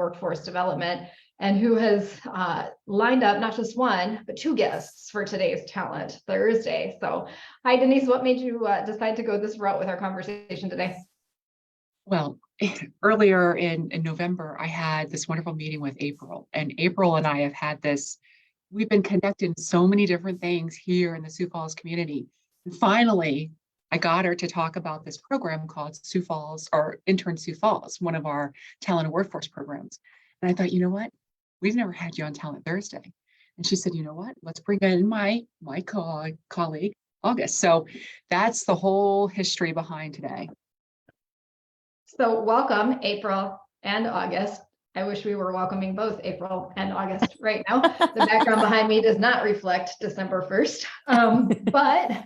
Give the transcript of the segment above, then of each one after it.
workforce development, and who has lined up not just one, but two guests for today's Talent Thursday. So, hi, Denise, what made you decide to go this route with our conversation today? Well, earlier in November, I had this wonderful meeting with April, and April and I have had this, we've been connected in so many different things here in the Sioux Falls community. And finally, I got her to talk about this program called Sioux Falls, or Intern Sioux Falls, one of our talent and workforce programs. And I thought, you know what? We've never had you on Talent Thursday. And she said, you know what? Let's bring in my colleague, August. So that's the whole history behind today. So welcome, April and August. I wish we were welcoming both April and August right now. The background behind me does not reflect December 1st. But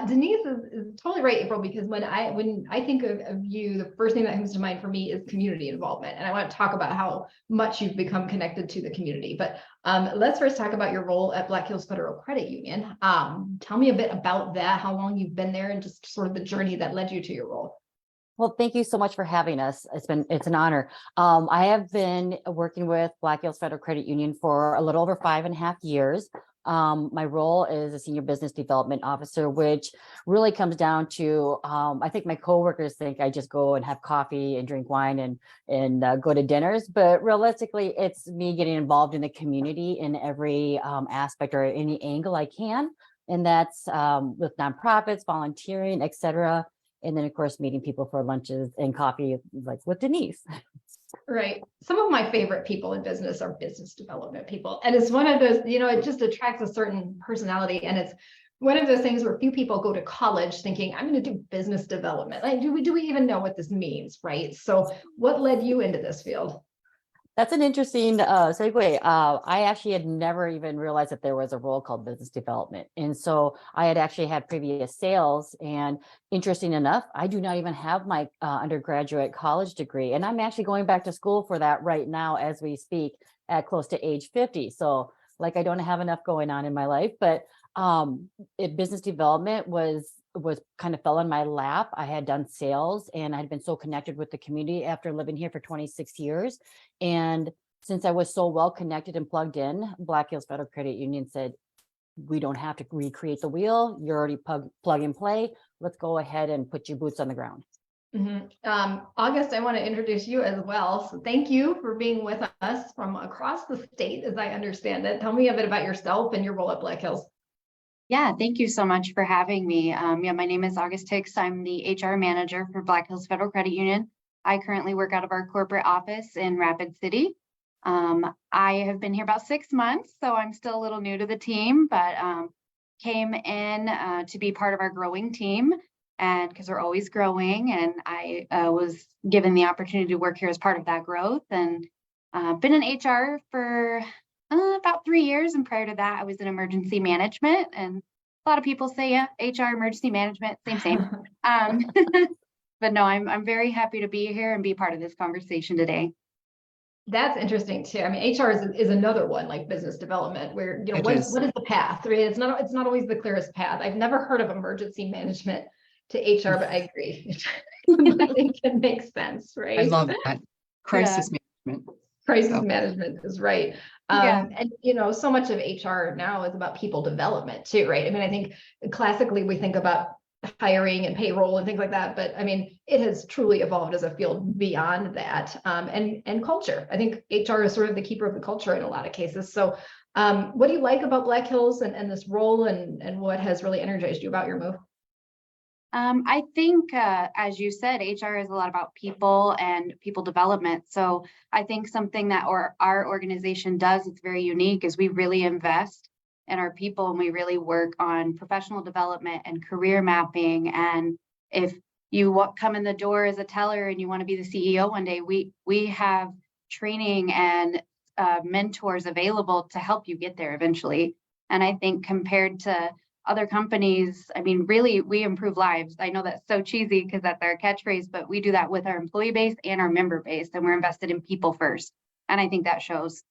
Denise is totally right, April, because when I think of you, the first thing that comes to mind for me is community involvement. And I want to talk about how much you've become connected to the community. But let's first talk about your role at Black Hills Federal Credit Union. Tell me a bit about that, how long you've been there, and just sort of the journey that led you to your role. Well, thank you so much for having us. It's an honor. I have been working with Black Hills Federal Credit Union for a little over 5.5 years. My role is a senior business development officer, which really comes down to, I think my coworkers think I just go and have coffee and drink wine and go to dinners, but realistically, it's me getting involved in the community in every aspect or any angle I can. And that's with nonprofits, volunteering, et cetera. And then, of course, meeting people for lunches and coffee, like with Denise. Right. Some of my favorite people in business are business development people. And it's one of those, it just attracts a certain personality. And it's one of those things where few people go to college thinking, I'm going to do business development. Like, do we even know what this means? Right. So what led you into this field? That's an interesting segue. I actually had never even realized that there was a role called business development. And so I had actually had previous sales, and interesting enough, I do not even have my undergraduate college degree. And I'm actually going back to school for that right now as we speak at close to age 50. So like, I don't have enough going on in my life, but business development was kind of fell in my lap. I had done sales and I'd been so connected with the community after living here for 26 years. And since I was so well connected and plugged in, Black Hills Federal Credit Union said, we don't have to recreate the wheel. You're already plug and play. Let's go ahead and put your boots on the ground. Mm-hmm. August, I want to introduce you as well. So thank you for being with us from across the state, as I understand it. Tell me a bit about yourself and your role at Black Hills. Yeah, thank you so much for having me. My name is August Hicks. I'm the HR manager for Black Hills Federal Credit Union. I currently work out of our corporate office in Rapid City. I have been here about 6 months, so I'm still a little new to the team, but came in to be part of our growing team, and because we're always growing, and I was given the opportunity to work here as part of that growth, and been in HR for about 3 years. And prior to that, I was in emergency management. And a lot of people say, yeah, HR, emergency management, same. But no, I'm very happy to be here and be part of this conversation today. That's interesting too. I mean, HR is another one, like business development, where what is the path? Right? It's not always the clearest path. I've never heard of emergency management to HR, but I agree. It can make sense, right? I love that. Crisis management. Crisis management is right. And so much of HR now is about people development too, right? I mean, I think classically we think about hiring and payroll and things like that, but I mean, it has truly evolved as a field beyond that. And culture. I think HR is sort of the keeper of the culture in a lot of cases. So what do you like about Black Hills and this role, and what has really energized you about your move? I think, as you said, HR is a lot about people and people development. So I think something that our organization does, it's very unique, is we really invest in our people, and we really work on professional development and career mapping. And if you come in the door as a teller and you want to be the CEO one day, we have training and mentors available to help you get there eventually. And I think compared to other companies, I mean, really, we improve lives. I know that's so cheesy because that's our catchphrase, but we do that with our employee base and our member base, and we're invested in people first. And I think that shows.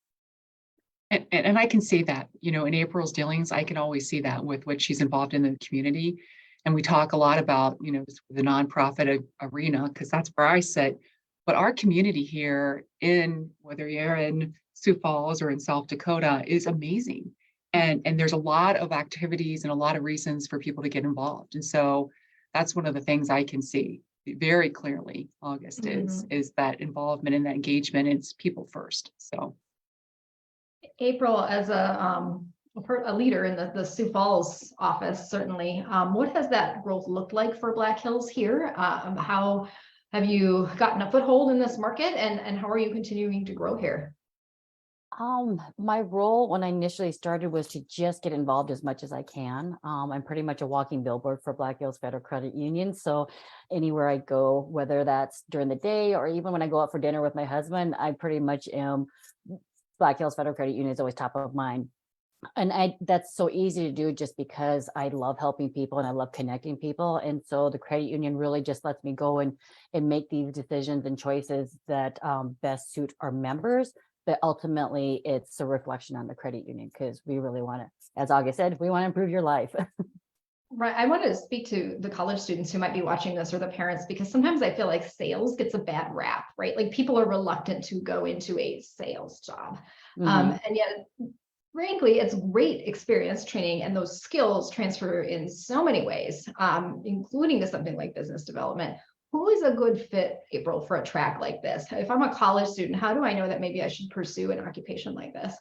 And I can see that, in April's dealings, I can always see that with what she's involved in the community. And we talk a lot about, the nonprofit arena, because that's where I sit. But our community here whether you're in Sioux Falls or in South Dakota is amazing. And there's a lot of activities and a lot of reasons for people to get involved. And so that's one of the things I can see very clearly, August, is that involvement and that engagement. It's people first. So April, as a leader in the Sioux Falls office, certainly, what has that growth looked like for Black Hills here? How have you gotten a foothold in this market, and how are you continuing to grow here? My role when I initially started was to just get involved as much as I can. I'm pretty much a walking billboard for Black Hills Federal Credit Union. So anywhere I go, whether that's during the day or even when I go out for dinner with my husband, I pretty much am. Black Hills Federal Credit Union is always top of mind. And that's so easy to do just because I love helping people and I love connecting people. And so the credit union really just lets me go and make these decisions and choices that best suit our members. But ultimately, it's a reflection on the credit union because we really want to, as August said, we want to improve your life. Right. I want to speak to the college students who might be watching this or the parents, because sometimes I feel like sales gets a bad rap, right? Like people are reluctant to go into a sales job. And yet, frankly, it's great experience training, and those skills transfer in so many ways, including to something like business development. Who is a good fit, April, for a track like this? If I'm a college student, how do I know that maybe I should pursue an occupation like this?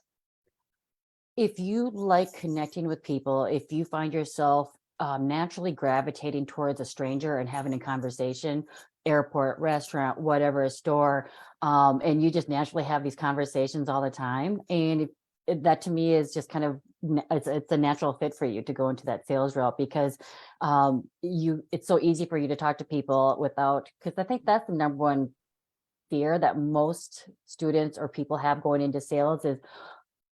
If you like connecting with people, if you find yourself naturally gravitating towards a stranger and having a conversation, airport, restaurant, whatever, a store, and you just naturally have these conversations all the time, and that to me is just kind of it's a natural fit for you to go into that sales route, because it's so easy for you to talk to people because I think that's the number one fear that most students or people have going into sales is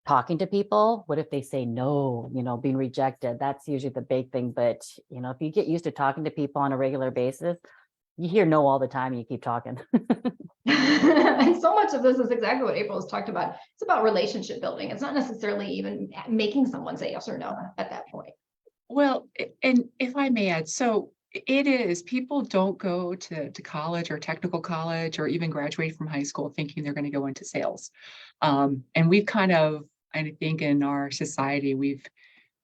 talking to people. What if they say no, being rejected? That's usually the big thing. But if you get used to talking to people on a regular basis, you hear no all the time and you keep talking. And so much of this is exactly what April has talked about. It's about relationship building. It's not necessarily even making someone say yes or no at that point. Well, and if I may add, so it is, people don't go to college or technical college or even graduate from high school thinking they're going to go into sales. And we've I think in our society, we've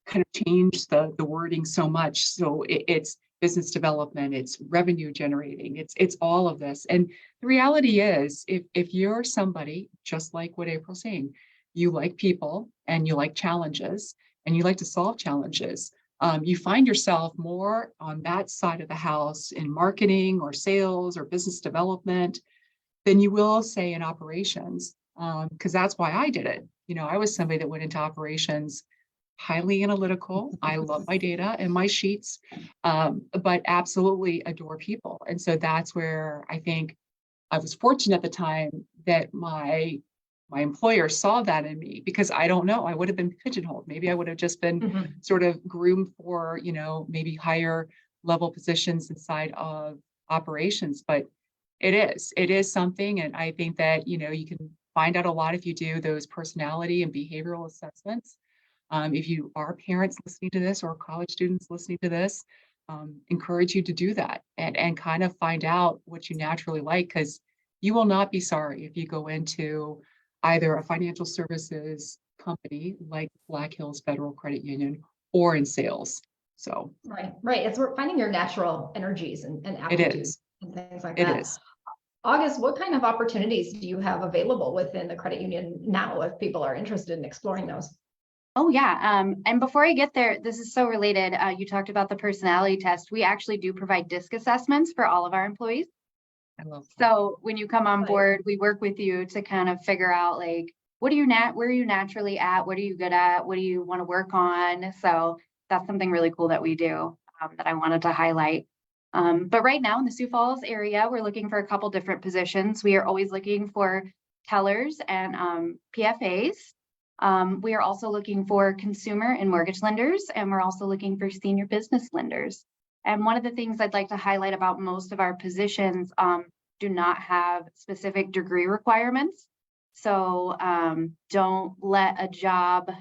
kind of changed the wording so much. So it's business development, it's revenue generating, it's all of this. And the reality is, if you're somebody, just like what April's saying, you like people and you like challenges and you like to solve challenges, you find yourself more on that side of the house in marketing or sales or business development than you will, say, in operations. Because that's why I did it. I was somebody that went into operations highly analytical. I love my data and my sheets, but absolutely adore people. And so that's where I think I was fortunate at the time that my employer saw that in me, because I don't know, I would have been pigeonholed. Maybe I would have just been sort of groomed for, maybe higher level positions inside of operations, but it is something. And I think that, you can find out a lot if you do those personality and behavioral assessments. If you are parents listening to this or college students listening to this, encourage you to do that and kind of find out what you naturally like, because you will not be sorry if you go into either a financial services company like Black Hills Federal Credit Union or in sales. So right. It's finding your natural energies and aptitudes and things like that. It is. August, what kind of opportunities do you have available within the credit union now if people are interested in exploring those? Oh, yeah. And before I get there, this is so related. You talked about the personality test. We actually do provide DISC assessments for all of our employees. I love that. So when you come on board, we work with you to kind of figure out like, where are you naturally at? What are you good at? What do you want to work on? So that's something really cool that we do that I wanted to highlight. But right now in the Sioux Falls area, we're looking for a couple different positions. We are always looking for tellers and PFAs. We are also looking for consumer and mortgage lenders, and we're also looking for senior business lenders. And one of the things I'd like to highlight about most of our positions do not have specific degree requirements. So don't let a job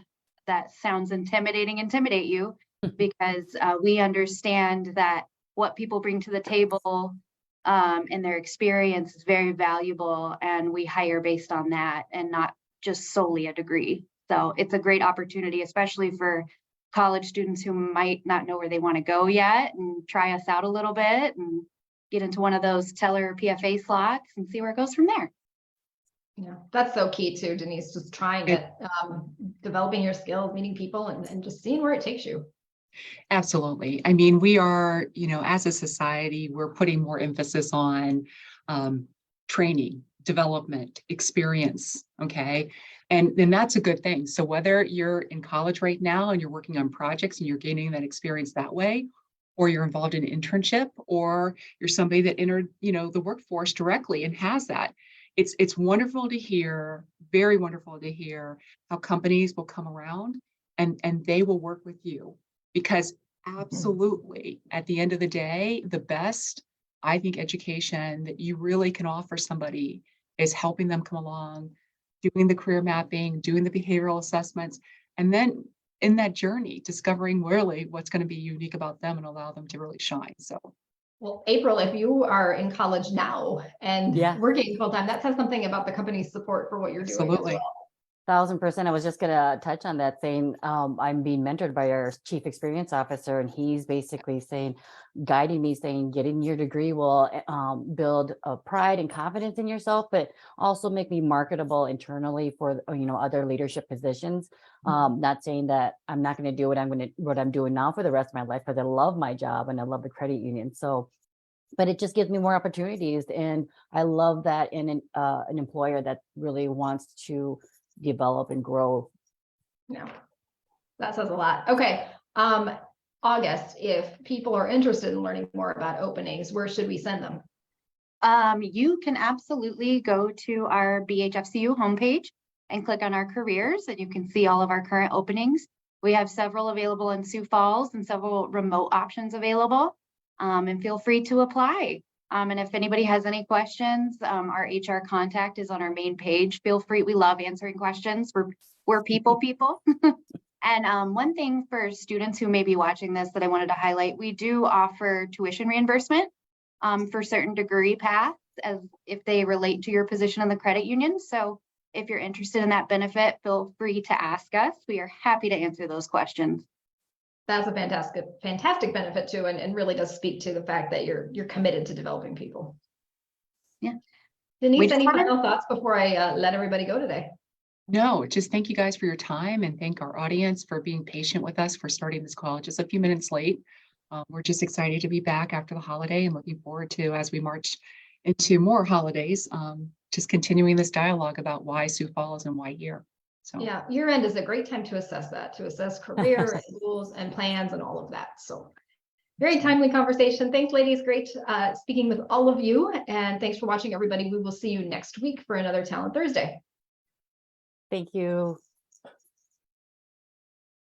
that sounds intimidating intimidate you, because we understand that what people bring to the table and their experience is very valuable, and we hire based on that and not just solely a degree. So it's a great opportunity, especially for college students who might not know where they want to go yet, and try us out a little bit and get into one of those teller PFA slots and see where it goes from there. Yeah, that's so key too, Denise, just trying it, developing your skills, meeting people, and just seeing where it takes you. Absolutely. I mean, we are, as a society, we're putting more emphasis on training, development, experience. Okay. And that's a good thing. So whether you're in college right now and you're working on projects and you're gaining that experience that way, or you're involved in an internship, or you're somebody that entered, the workforce directly and has that. It's wonderful to hear, very wonderful to hear how companies will come around and they will work with you. Because absolutely, at the end of the day, the best, I think, education that you really can offer somebody is helping them come along, doing the career mapping, doing the behavioral assessments, and then in that journey, discovering really what's going to be unique about them and allow them to really shine. So, well, April, if you are in college now and working full time, that says something about the company's support for what you're doing as well. 1000%. I was just going to touch on that, saying I'm being mentored by our chief experience officer, and he's basically saying, guiding me, saying getting your degree will build a pride and confidence in yourself, but also make me marketable internally for other leadership positions. Not saying that I'm not going to do what I'm doing now for the rest of my life, because I love my job and I love the credit union. So, but it just gives me more opportunities, and I love that in an employer that really wants to develop and grow. Yeah, that says a lot. Okay. August, if people are interested in learning more about openings, where should we send them? You can absolutely go to our BHFCU homepage and click on our careers, and you can see all of our current openings. We have several available in Sioux Falls and several remote options available, and feel free to apply. And if anybody has any questions, our HR contact is on our main page. Feel free. We love answering questions. We're people. And one thing for students who may be watching this that I wanted to highlight, we do offer tuition reimbursement for certain degree paths, as if they relate to your position in the credit union. So if you're interested in that benefit, feel free to ask us. We are happy to answer those questions. That's a fantastic benefit too, and really does speak to the fact that you're committed to developing people. Yeah. Denise, any final thoughts before I let everybody go today? No, just thank you guys for your time, and thank our audience for being patient with us for starting this call just a few minutes late. We're just excited to be back after the holiday and looking forward to, as we march into more holidays, just continuing this dialogue about why Sioux Falls and why here. So yeah, year end is a great time to assess career and goals and plans and all of that. So very timely conversation. Thanks, ladies. Great speaking with all of you. And thanks for watching, everybody. We will see you next week for another Talent Thursday. Thank you.